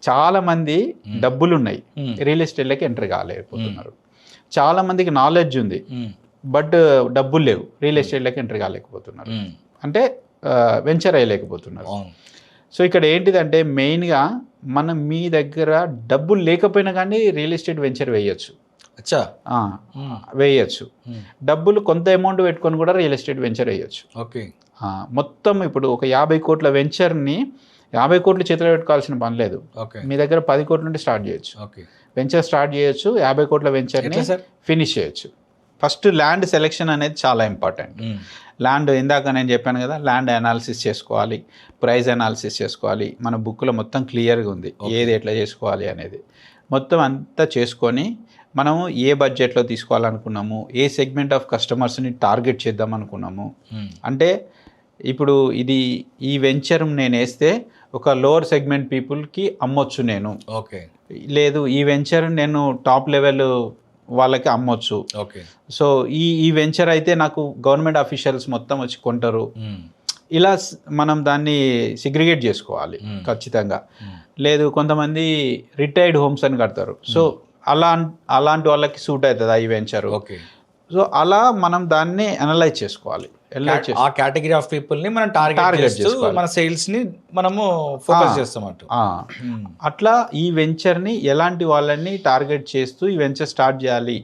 చాలా మంది డబ్బులు ఉన్నాయి, రియల్ ఎస్టేట్లోకి ఎంటర్ కాలేకపోతున్నారు. చాలా మందికి నాలెడ్జ్ ఉంది, బట్ డబ్బులు లేవు, రియల్ ఎస్టేట్లోకి ఎంటర్ కాలేకపోతున్నారు, అంటే వెంచర్ అయ్యలేకపోతున్నారు. సో ఇక్కడ ఏంటిదంటే మెయిన్గా మనం మీ దగ్గర డబ్బులు లేకపోయినా కానీ రియల్ ఎస్టేట్ వెంచర్ వేయచ్చు. వేయచ్చు. డబ్బులు కొంత అమౌంట్ పెట్టుకొని కూడా రియల్ ఎస్టేట్ వెంచర్ వేయచ్చు. ఓకే. మొత్తం ఇప్పుడు ఒక 50 కోట్ల వెంచర్ని 50 కోట్లు చేతిలో పెట్టుకోవాల్సిన పని లేదు. మీ దగ్గర 10 కోట్ల నుండి స్టార్ట్ చేయొచ్చు. వెంచర్ స్టార్ట్ చేయొచ్చు, 50 కోట్ల వెంచర్ని ఫినిష్ చేయొచ్చు. ఫస్ట్ ల్యాండ్ సెలెక్షన్ అనేది చాలా ఇంపార్టెంట్. ల్యాండ్ ఇందాక నేను చెప్పాను కదా, ల్యాండ్ అనాలిసిస్ చేసుకోవాలి, ప్రైస్ అనాలిసిస్ చేసుకోవాలి. మన బుక్లో మొత్తం క్లియర్గా ఉంది ఏది ఎట్లా చేసుకోవాలి అనేది. మొత్తం అంతా చేసుకొని మనము ఏ బడ్జెట్లో తీసుకోవాలనుకున్నాము, ఏ సెగ్మెంట్ ఆఫ్ కస్టమర్స్ని టార్గెట్ చేద్దాం అనుకున్నాము. అంటే ఇప్పుడు ఈ వెంచర్ నేను వేస్తే ఒక లోవర్ సెగ్మెంట్ పీపుల్కి అమ్మొచ్చు నేను. లేదు ఈ వెంచర్ నేను టాప్ లెవెల్ వాళ్ళకి అమ్మొచ్చు. సో ఈ వెంచర్ అయితే నాకు గవర్నమెంట్ అఫీషియల్స్ మొత్తం వచ్చి కొంటారు. ఇలా మనం దాన్ని సిగ్రిగేట్ చేసుకోవాలి ఖచ్చితంగా. లేదు కొంతమంది రిటైర్డ్ హోమ్స్ అని కడతారు, సో అలాంటి వాళ్ళకి సూట్ అవుతుందా ఈ వెంచర్. సో అలా మనం దాన్ని అనలైజ్ చేసుకోవాలి. ఆ కేటగిరీ ఆఫ్ పీపుల్ ని మనం టార్గెట్ చేస్తూ మన సేల్స్ ని మనము ఫోకస్ చేస్తాం. అట్లా ఈ వెంచర్ ని ఎలాంటి వాళ్ళని టార్గెట్ చేస్తూ ఈ వెంచర్ స్టార్ట్ చేయాలి